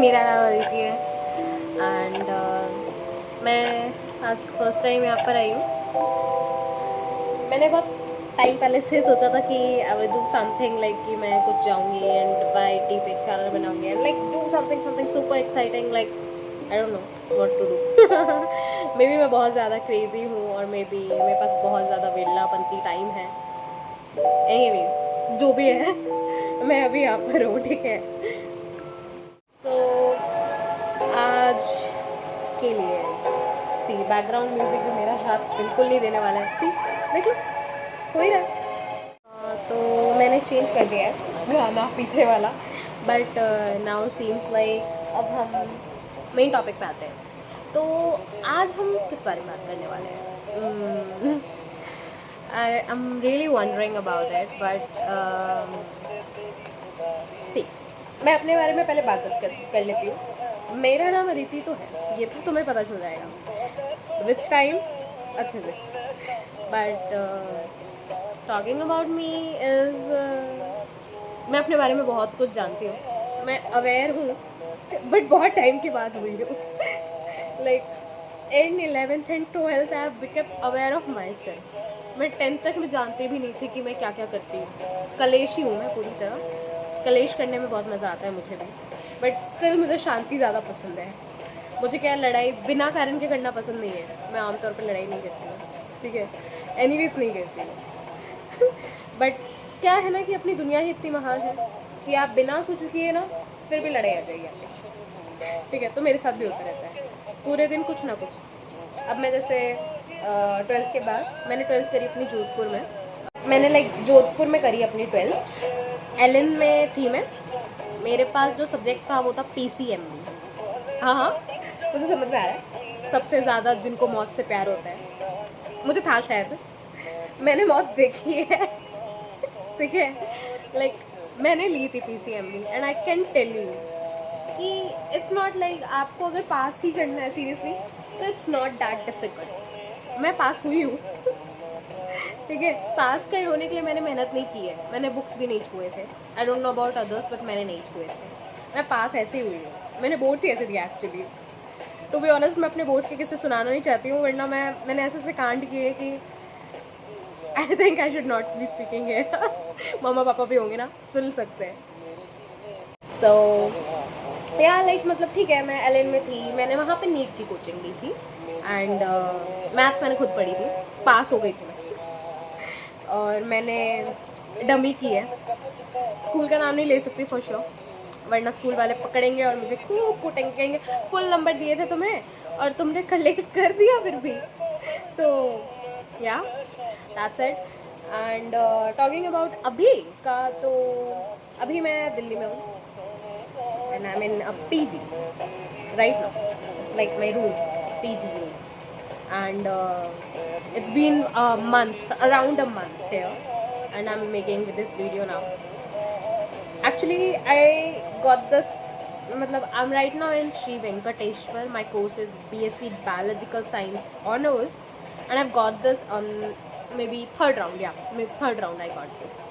मेरा नाम अदिति है एंड मैं आज फर्स्ट टाइम यहाँ पर आई हूँ। मैंने बहुत टाइम पहले से सोचा था कि I will do something like कि मैं कुछ जाऊँगी एंड बाय टी पे एक चैनल बनाऊँगी and like do something super exciting like I don't know what to do. Maybe मैं बहुत ज़्यादा क्रेजी हूँ और मे बी मेरे पास बहुत ज़्यादा वेलापंती टाइम है। एनीवेज जो भी है मैं अभी यहाँ पर हूँ, ठीक है। तो आज के लिए सी बैकग्राउंड म्यूजिक भी मेरा साथ बिल्कुल नहीं देने वाला है। सी देख लो हो ही रहा है। तो मैंने चेंज कर दिया है गाना पीछे वाला, बट नाउ सीम्स लाइक अब हम मेन टॉपिक पे आते हैं। तो आज हम किस बारे में बात करने वाले हैं? I am really wondering about it, but see मैं अपने बारे में पहले बात कर लेती हूँ। मेरा नाम अदिति तो है, ये तो तुम्हें पता चल जाएगा विथ टाइम अच्छे से, but talking about me is मैं अपने बारे में बहुत कुछ जानती हूँ, मैं अवेयर हूँ, बट बहुत टाइम के बाद हुई हूँ। Like in 11th and 12th I have become aware of my self. मैं 10th तक मैं जानती भी नहीं थी कि मैं क्या क्या करती हूँ। कलेशी हूँ मैं पूरी तरह। कलेश करने में बहुत मज़ा आता है मुझे भी, बट स्टिल मुझे शांति ज़्यादा पसंद है। मुझे क्या लड़ाई बिना कारण के करना पसंद नहीं है। मैं आमतौर पर लड़ाई नहीं करती हूँ, ठीक है, एनीवेज नहीं करती हूँ। बट क्या है ना कि अपनी दुनिया ही इतनी महान है कि आप बिना कुछ किए ना फिर भी लड़ाई आ जाएगी आपके, ठीक है। तो मेरे साथ भी होता रहता है पूरे दिन कुछ ना कुछ। अब मैं जैसे 12th के बाद मैंने 12th करी अपनी जोधपुर में। मैंने लाइक जोधपुर में करी अपनी 12th। एलन में थी मैं। मेरे पास जो सब्जेक्ट था वो था PCMB। हाँ हाँ, मुझे समझ में आ रहा है, सबसे ज़्यादा जिनको मौत से प्यार होता है। मुझे था शायद, मैंने मौत देखी है, ठीक है। लाइक मैंने ली थी PCMB and I can tell you कि इट्स नॉट लाइक आपको अगर पास ही करना है सीरियसली तो इट्स नॉट दैट डिफिकल्ट। मैं पास हुई हूँ, ठीक है। पास कर होने के लिए मैंने मेहनत नहीं की है, मैंने बुक्स भी नहीं छुए थे। आई don't know about others, but मैंने नहीं छुए थे। मैं पास ऐसे ही हुई हूँ, मैंने बोर्ड्स ही ऐसे दिया एक्चुअली। टू बी ऑनेस्ट मैं अपने बोर्ड्स के किस्से सुनाना नहीं चाहती हूँ, वरना मैंने ऐसे ऐसे कांड किए कि I think I should not be speaking है। मम्मा पापा भी होंगे ना, सुन सकते हैं। सो या लाइक मतलब ठीक है, मैं LN में थी, मैंने वहाँ पे नीट की कोचिंग ली थी एंड मैथ्स मैंने खुद पढ़ी थी, पास हो गई थी मैं। और मैंने डमी की है, स्कूल का नाम नहीं ले सकती फॉर श्योर, वरना स्कूल वाले पकड़ेंगे और मुझे खूब कुटेंगे, कहेंगे फुल नंबर दिए थे तुम्हें और तुमने कलेक्ट कर दिया फिर भी। तो या that's it. And talking about अभी का, तो अभी मैं दिल्ली में हूँ and I'm in a PG right now. It's like my room, PG room, and it's been a month, around a month here, and I'm making this video now. Actually, I got this. मतलब I'm right now in Sri Venkateshwar. My course is BSc Biological Science Honors, and I've got this on maybe third round. Yeah, maybe third round I got this,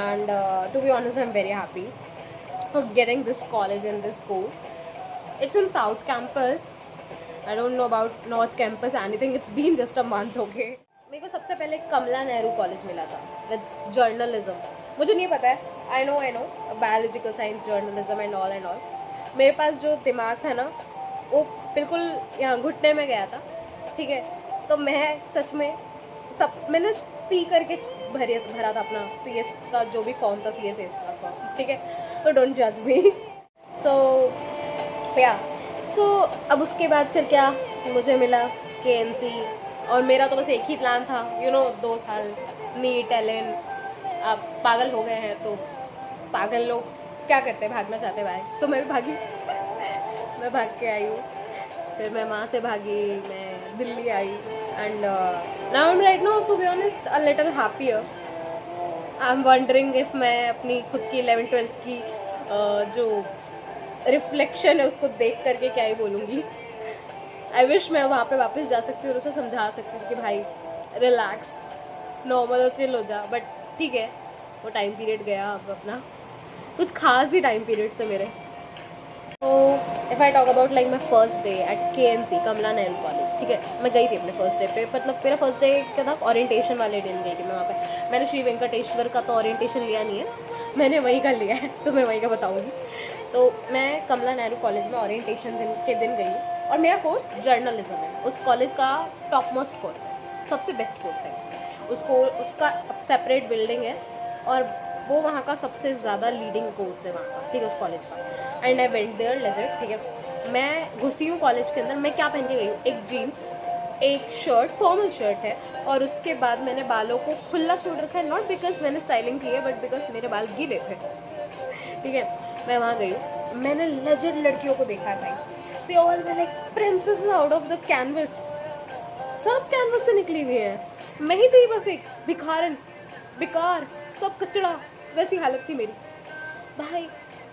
and to be honest, I'm very happy for getting this college and this course. It's in South Campus. I don't know about North Campus anything. It's been just a month, okay. मेरे को सबसे पहले कमला Nehru college मिला था with journalism. मुझे नहीं पता है, I know biological science, journalism and all. मेरे पास जो दिमाग था ना वो बिल्कुल यहाँ घुटने में गया था, ठीक है। तो मैं सच में मैंने पी करके भरा था अपना CS का जो भी फॉर्म था, CSS का फॉर्म, ठीक है। तो डोंट जज मी। सो अब उसके बाद फिर क्या मुझे मिला KMC, और मेरा तो बस एक ही प्लान था, 2 साल नीट LN। आप पागल हो गए हैं तो पागल लोग क्या करते हैं, भागना चाहते भाई, तो मैं भी भागी। मैं भाग के आई हूँ, फिर मैं वहाँ से भागी, मैं दिल्ली आई and now I am right now to be honest a little happier. I am wondering if मैं अपनी खुद की 11th 12th की जो रिफ्लेक्शन है उसको देख करके क्या ही बोलूँगी। आई विश मैं वहाँ पे वापस जा सकती हूँ और उसे समझा सकती हूँ कि भाई रिलैक्स, नॉर्मल और चिल हो जा, बट ठीक है वो टाइम पीरियड गया। अब अपना कुछ खास ही टाइम पीरियड थे मेरे। तो if I talk about like my first day at KNC Kamla Nehru college, ठीक है, मैं गई थी अपने फर्स्ट डे पे, मतलब मेरा फर्स्ट डे क्या था, ओरिएंटेशन वाले दिन गई थी मैं वहाँ पे। मैंने श्री वेंकटेश्वर का तो ओरिएंटेशन लिया नहीं है, मैंने वहीं का लिया है, तो मैं वहीं का बताऊँगी। तो मैं कमला नेहरू कॉलेज में ओरिएंटेशन के दिन गई हूँ, और मेरा कोर्स जर्नलिज्म है। उस कॉलेज का टॉप मोस्ट कोर्स है, सबसे बेस्ट कोर्स है उसको, उसका सेपरेट बिल्डिंग है, और वो वहाँ का सबसे ज़्यादा लीडिंग कोर्स है वहाँ का, ठीक है, उस कॉलेज का। And I went there legend, ठीक है। मैं घुसी हूँ कॉलेज के अंदर, मैं क्या पहन के गई हूँ, एक जीन्स, एक शर्ट, फॉर्मल शर्ट है, और उसके बाद मैंने बालों को खुला छोड़ रखा है, नॉट बिकॉज मैंने स्टाइलिंग की है, बट बिकॉज मेरे बाल गीले थे, ठीक है। मैं वहाँ गई हूँ, मैंने लेजेंड लड़कियों को देखा है भाई, they all were like princess out of the canvas, सब कैनवस से निकली हुई है, मैं ही थी बस एक भिखारन, बेकार, सब कचड़ा, वैसी हालत थी मेरी भाई।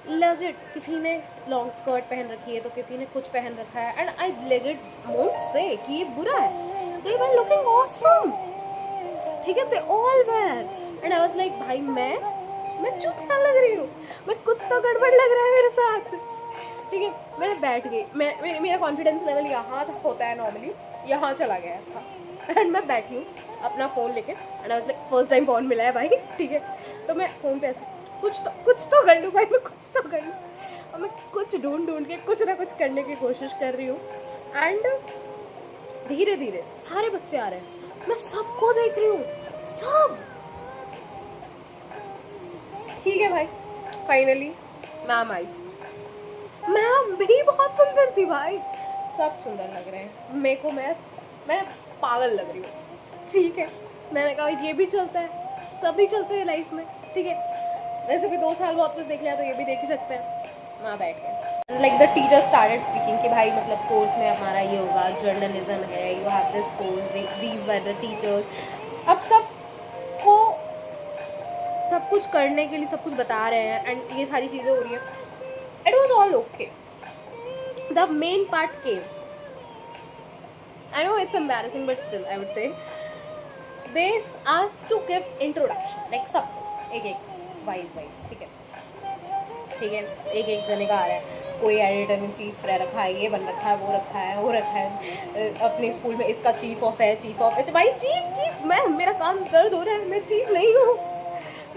लेजिट किसी ने लॉन्ग स्कर्ट पहन रखी है, तो किसी ने कुछ पहन रखा है, and I legit won't say कि ये बुरा है, दे वर लुकिंग ऑसम, ठीक है, they all were, and I was like भाई मैं चुप क्या लग रही हूँ, मैं कुछ तो गड़बड़ लग रहा है मेरे साथ, ठीक है। मैं बैठ गई, मेरा कॉन्फिडेंस लेवल यहाँ तक होता है नॉर्मली, यहाँ चला गया था, एंड मैं बैठी हूँ अपना फ़ोन लेके, and I was like first time phone मिला है भाई, ठीक है, तो मैं फ़ोन पे ऐसे कुछ तो कर लूँ भाई, मैं कुछ तो कर लूँ, और मैं कुछ ढूंढ के कुछ ना कुछ करने की कोशिश कर रही हूँ, एंड धीरे धीरे सारे बच्चे आ रहे हैं, मैं सबको देख रही हूँ, सब, ठीक है भाई। फाइनली मैम आई, मैम भी बहुत सुंदर थी भाई, सब सुंदर लग रहे हैं मेरे को, मैं पागल लग रही हूँ, ठीक है। मैंने कहा ये भी चलता है, सभी चलते हैं लाइफ में, ठीक है, वैसे भी 2 साल बहुत कुछ देख लिया, तो ये भी देख ही सकते हैं। वहाँ बैठ गए, like the teacher started speaking कि भाई मतलब कोर्स में हमारा ये होगा, जर्नलिज्म है, you have this course, these were the teachers. अब सबको सब कुछ करने के लिए सब कुछ बता रहे हैं, एंड ये सारी चीज़ें हो रही हैं, it was all okay. The main part came, I know it's embarrassing, but still I would say they asked to give introduction, like सबको एक वाइज, ठीक है, ठीक है, एक जने का आ रहा है, कोई एडिटर इन चीफ रह रखा है, ये बन रखा है, वो रखा है, वो रखा है, अपने स्कूल में इसका चीफ ऑफ है, चीफ ऑफ है, भाई चीफ मेरा काम दर्द हो रहा है, मैं चीफ नहीं हूँ,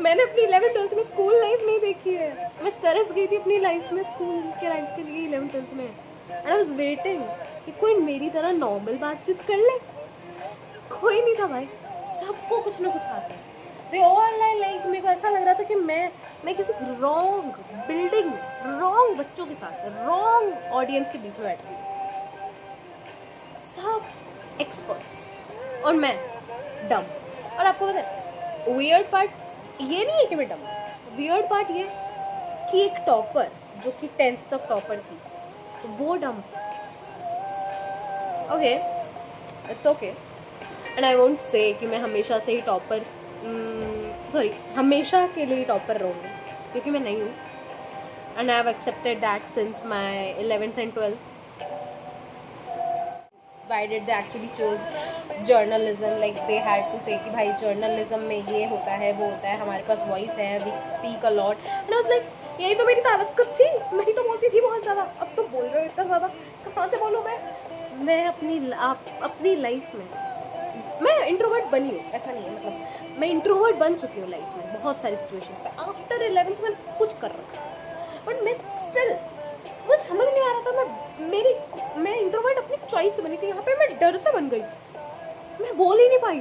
मैंने अपनी 11th-12th में स्कूल लाइफ नहीं देखी है, मैं तरस गई थी अपनी लाइफ में, स्कूल के लाइफ के लिए 11th-12th में, एंड आई वाज वेटिंग कि कोई मेरी तरह नॉर्मल बातचीत कर ले, कोई नहीं था भाई, सबको कुछ ना कुछ आता है, दे ऑल लाइक, मेरे को ऐसा लग रहा था कि मैं किसी रॉन्ग बिल्डिंग में रॉन्ग बच्चों के साथ रॉन्ग ऑडियंस के बीच में बैठ गई, सब एक्सपर्ट्स और मैं डम। और आपको पता है वियर्ड पार्ट ये नहीं है कि मैं डम, वियर्ड पार्ट ये कि एक टॉपर जो कि 10th तक टॉपर थी, वो डम, okay, it's okay, and I won't say कि मैं हमेशा से ही टॉपर, सॉरी हमेशा के लिए टॉपर रहूँगी, क्योंकि मैं नहीं हूँ, and I have accepted that since my 11th and 12th। Why did they actually choose journalism? Like they had to say कि भाई journalism में ये होता है, वो होता है, हमारे पास voice है, we speak a lot, and I was like यही तो मेरी ताकत थी, मैं ही तो बोलती थी बहुत ज़्यादा, अब तो बोल रहे हो इतना ज़्यादा, कहाँ से बोलूँ मैं अपनी लाइफ में मैं इंट्रोवर्ट बनी हूँ, ऐसा नहीं है, मतलब मैं इंट्रोवर्ट बन चुकी हूँ लाइफ में बहुत सारी सिचुएशन पे, आफ्टर 11th में सब कुछ कर रखा, बट मैं स्टिल, मुझे समझ नहीं आ रहा था, मैं इंट्रोवर्ट अपनी चॉइस से बनी थी, यहाँ पे मैं डर से बन गई, मैं बोल ही नहीं पाई।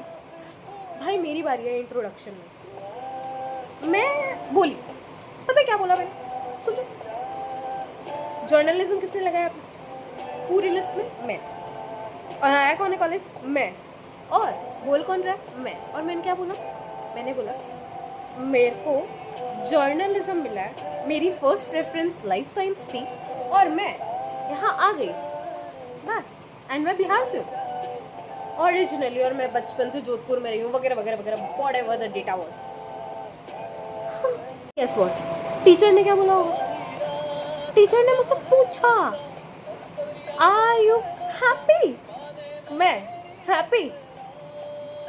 भाई मेरी बारी है इंट्रोडक्शन में, मैं बोली, पता है क्या बोला मैंने, सोचो, जर्नलिज्म किसने लगाया पूरी लिस्ट में, मैं, और आया कौन है कॉलेज, मैं, और बोल कौन रहा है, मैं, और मैंने क्या बोला, मैंने बोला मेरे को जर्नलिज्म मिला है, मेरी फर्स्ट प्रेफरेंस लाइफ साइंस थी, और मैं यहाँ आ गई बस, एंड मैं बिहार से हूँ ओरिजिनली, और मैं बचपन से जोधपुर में रही हूँ, वगैरह वगैरह वगैरह, whatever the data was. Guess what, teacher ने क्या बोला होगा, टीचर ने मुझसे पूछा आर यू हैप्पी, मैं हैप्पी,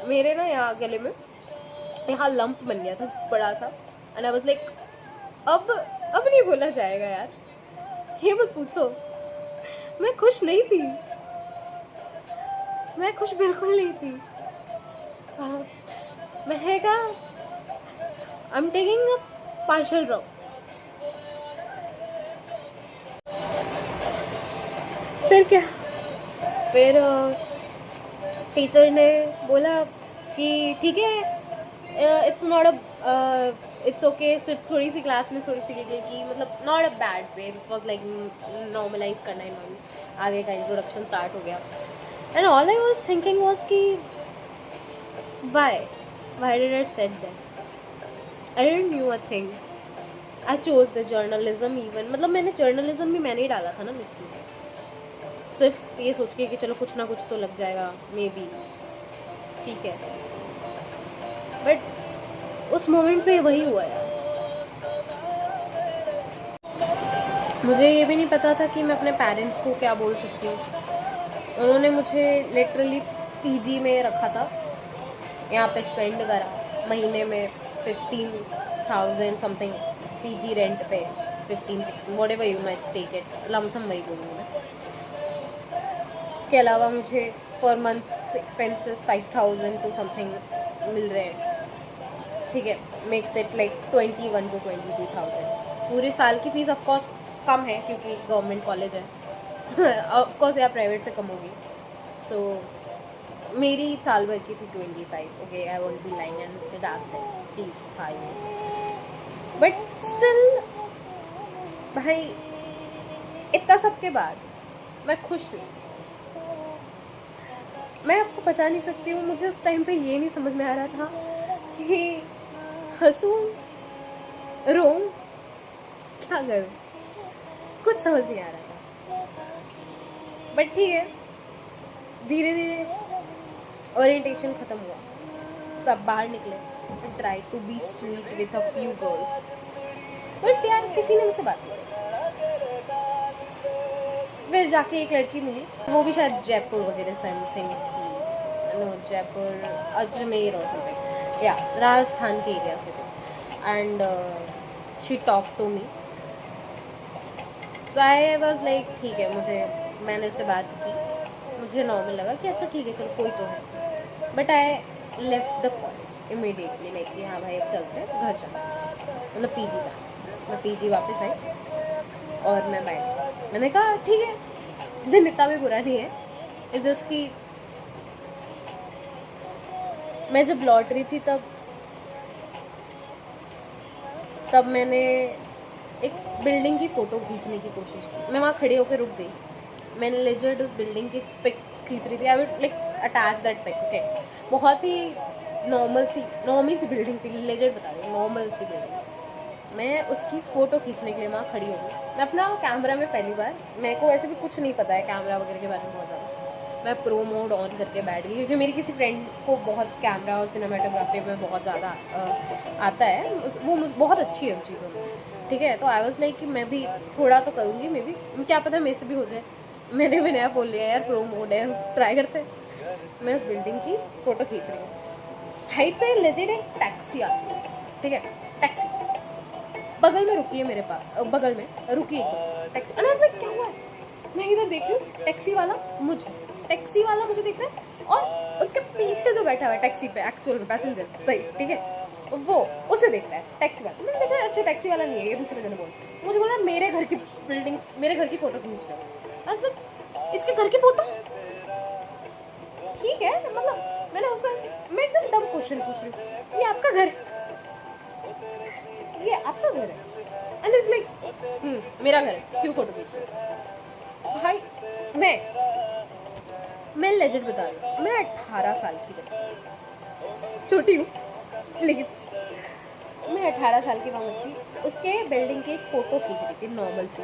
मेरे ना यहाँ गले में यहाँ लंप बन गया था बड़ा सा, एंड आई वाज लाइक अब नहीं बोला जाएगा यार, ये मत पूछो, मैं खुश नहीं थी, मैं खुश बिल्कुल नहीं थी। मैंने कहा I am taking a partial drop. फिर क्या, फिर टीचर ने बोला कि ठीक है, it's not a it's okay. फिर थोड़ी सी क्लास में थोड़ी सी गई कि मतलब not a bad way, it was like normalise करना है, आगे का इंट्रोडक्शन स्टार्ट हो गया। And all I was thinking was कि why did I said that, I didn't knew a thing, I chose the journalism even, मतलब मैंने journalism भी मैंने ही डाला था ना लिस्ट में, सिर्फ ये सोच के कि चलो कुछ ना कुछ तो लग जाएगा मे बी, ठीक है। बट उस मोमेंट पे वही हुआ यार, मुझे ये भी नहीं पता था कि मैं अपने पेरेंट्स को क्या बोल सकती हूँ। उन्होंने मुझे लिटरली पीजी में रखा था, यहाँ पे स्पेंड करा महीने में 15,000 समथिंग पीजी रेंट पे, 15-16 whatever you might take it, lump sum वही बोलूँगी मैं। इसके अलावा मुझे पर मंथ एक्सपेंसेस 5,000 टू समथिंग मिल रहे हैं, ठीक है। मेक्स इट लाइक 21 to 22,000 पूरे साल की फ़ीस। ऑफकोर्स कम है क्योंकि गवर्नमेंट कॉलेज है ऑफकोर्स, या प्राइवेट से कम होगी। तो मेरी साल भर की थी 25, okay, I won't be lying and that's it, चीज़ भाई। बट स्टिल भाई इतना सब के बाद मैं खुश हूँ। मैं आपको बता नहीं सकती हूँ, मुझे उस टाइम पे ये नहीं समझ में आ रहा था कि हंसूँ, रोऊँ, क्या करूँ, कुछ समझ नहीं आ रहा था। बट ठीक है, धीरे धीरे ओरिएंटेशन ख़त्म हुआ, सब बाहर निकले, try to be sweet with a few girls, but यार किसी ने मुझसे बात की। फिर जाके एक लड़की मिली, वो भी शायद जयपुर वगैरह समथिंग थी, नो जयपुर, अजमेर और समथिंग, या राजस्थान के एरिया से थे। And she talk to me, तो आई वॉज लाइक ठीक है, मैंने उससे बात की, मुझे नॉर्मल लगा कि अच्छा ठीक है चलो कोई तो है। But I left the college immediately, like कि हाँ भाई अब चलते हैं घर जाना, मतलब पीजी जाना। मैं पीजी वापस आई और मैं बैठ, मैंने कहा ठीक है, दिन इतना भी बुरा नहीं है। इस जस्ट कि मैं जब लौट रही थी तब मैंने एक बिल्डिंग की फ़ोटो खींचने की कोशिश की। मैं वहाँ खड़े होकर रुक गई, मैंने लेजर्ड उस बिल्डिंग की पिक खींच रही थी। I would like attach that pic, okay. बहुत ही नॉर्मल सी बिल्डिंग थी, लेजर्ड बता रही हूँ, नॉर्मल सी बिल्डिंग। मैं उसकी फ़ोटो खींचने के लिए वहाँ खड़ी हो गई। मैं अपना कैमरा में पहली बार, मेरे को ऐसे भी कुछ नहीं पता है कैमरा वगैरह के बारे में बहुत ज़्यादा, मैं प्रो मोड ऑन करके बैठ गई क्योंकि मेरी किसी फ्रेंड को बहुत कैमरा और सिनेमाटोग्राफी में बहुत ज़्यादा आता है, वो बहुत अच्छी है उन चीज़ों में, ठीक है। तो आई वाज लाइक कि मैं भी थोड़ा तो करूँगी, मे बी क्या पता मेरे से भी हो जाए। मैंने भी नया बोल लिया यार, प्रो मोड है, ट्राई करते हैं। मैं उस बिल्डिंग की फ़ोटो खींच रही हूँ, साइड से लेजेड एक टैक्सी आती है, ठीक है, टैक्सी बगल में रुकी है, मेरे पास बगल में रुकी है टैक्सी। अनाज भाई क्या हुआ है, मैं इधर देख रही हूँ, टैक्सी वाला मुझे देख रहा है और उसके पीछे जो बैठा हुआ है टैक्सी पे, एक्चुअल में पैसेंजर, सही, ठीक है, वो उसे देख रहा है टैक्सी वाला। मैंने देखा अच्छा टैक्सी वाला नहीं है ये, दूसरे जने मुझे बोला मेरे घर की बिल्डिंग, मेरे घर की फ़ोटो खींच रहा है। इसके घर की फ़ोटो, ठीक है, मतलब मैंने उसको, मैं एकदम डम क्वेश्चन पूछ रही हूँ, ये आपका घर है? एंड इज लाइक मेरा घर है, क्यों फ़ोटो खींच रही हो भाई? मैं लेजेंड बता रही हूँ, मैं 18 साल की बच्ची, छोटी हूँ प्लीज़, मैं 18 साल की वहाँ बच्ची उसके बिल्डिंग की एक फ़ोटो खींच रही थी नॉर्मल सी।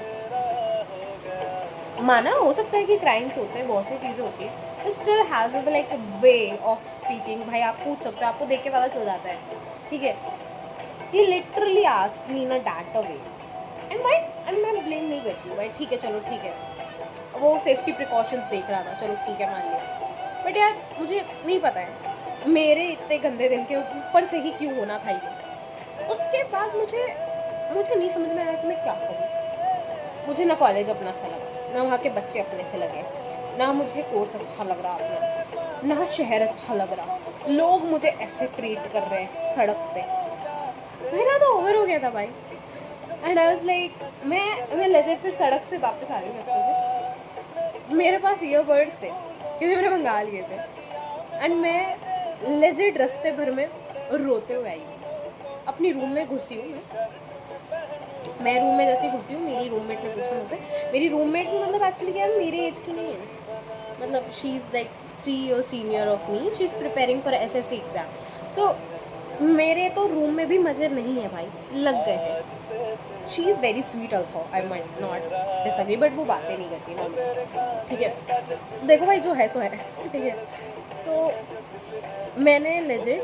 माना हो सकता है कि क्राइम्स होते हैं, बहुत सी चीज़ें होती है, still has like way of speaking. भाई आप पूछ सकते हो, आपको देख के पता चल जाता है, ठीक है। He literally asked me in a that way, and भाई मैं ब्लेम नहीं करती हूँ भाई, ठीक है चलो ठीक है, वो सेफ्टी प्रिकॉशंस देख रहा था, चलो ठीक है मान लिया। बट यार मुझे नहीं पता है मेरे इतने गंदे दिन के ऊपर से ही क्यों होना था ये। उसके बाद मुझे नहीं समझ में आया कि मैं क्या करूँ। मुझे ना कॉलेज अपना सा लगा, ना वहाँ के बच्चे अपने से लगे, ना मुझे कोर्स अच्छा लग रहा अपना, ना शहर अच्छा लग रहा, लोग मुझे ऐसे ट्रीट कर रहे हैं सड़क पे। मेरा तो ओवर हो गया था भाई। एंड आई वाज लाइक, मैं लेजिट फिर सड़क से वापस आ रही हूँ रास्ते से, मेरे पास ईयरबड्स थे क्योंकि मैंने मंगा लिए थे, एंड मैं लेजिट रास्ते भर में रोते हुए आई हूँ। अपनी रूम में घुसी हूँ मैं रूम में जैसे घुसी हूँ, मेरी रूममेट ने पूछा मुझसे, मेरी रूममेट भी मतलब एक्चुअली क्या है, मेरे एज की नहीं है, मतलब she is like 3 years senior of me, she is preparing for SSC exam. So मेरे तो रूम में भी मज़े नहीं है भाई, लग गए हैं। She is very sweet also, I might not disagree, but वो बातें नहीं करती नॉर्मल, ठीक है। देखो भाई जो है सो है, ठीक है। सो मैंने लेजिट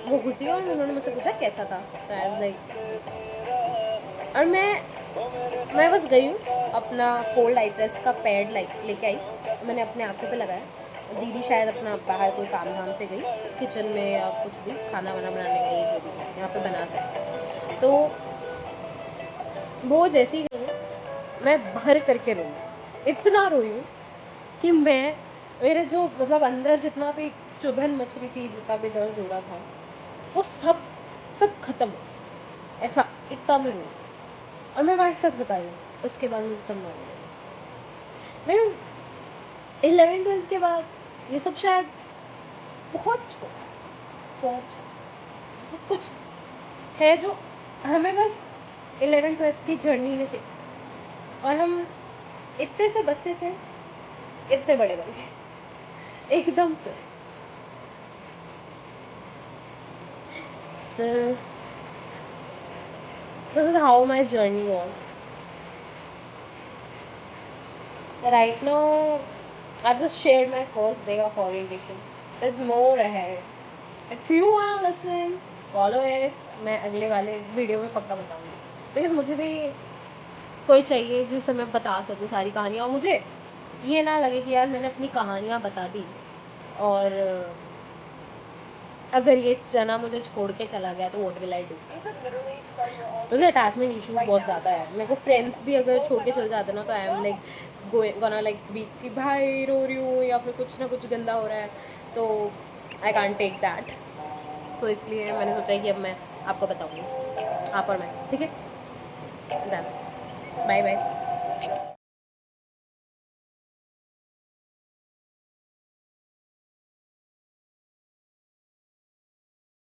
वो घुसी और उन्होंने मुझसे पूछा कैसा था, तो आई वाज लाइक, और मैं बस गई हूँ, अपना कोल्ड आई प्रेस का पैड लेके आई, मैंने अपने आँखों पे लगाया। दीदी शायद अपना बाहर कोई काम धाम से गई, किचन में या कुछ भी खाना वाना बनाने गई, जो भी है यहाँ पे बना सकते हैं। तो वो जैसी ही गई, मैं भर करके रोई, इतना रोई हूँ कि मेरे जो मतलब अंदर जितना भी चुभन मच रही थी, जितना भी दर्द हो रहा था, वो सब सब खत्म हो गया। ऐसा इतना मैं रोई। और मैं वहाँ सच बता रही हूँ, उसके बाद मुझे सब नॉर्मल हो गया। मैं 11th 12th के बाद ये सब शायद बहुत छोटा, बहुत बहुत कुछ है जो हमें बस 11th 12th की जर्नी में से, और हम इतने से बच्चे थे, इतने बड़े बन गए एकदम से। So, this is how my journey was. Right now, I've just shared my first day of orientation. There's more ahead. If you wanna listen, follow it. मैं अगले वाले वीडियो में पक्का बताऊंगी, प्लीज़। मुझे भी कोई चाहिए जिससे मैं बता सकूँ सारी कहानियाँ, और मुझे ये ना लगे कि यार मैंने अपनी कहानियाँ बता दी और अगर ये चना मुझे छोड़ के चला गया तो व्हाट विल आई डू। मुझे अटैचमेंट इशू बहुत ज़्यादा है। मेरे को फ्रेंड्स भी अगर छोड़ के चल जाते ना, तो I am like gonna like be कि भाई रो रही हूँ या फिर कुछ ना कुछ गंदा हो रहा है, तो आई कांट टेक दैट। सो इसलिए मैंने सोचा कि अब मैं आपको बताऊँगी, आप और मैं, ठीक है। Done, bye bye.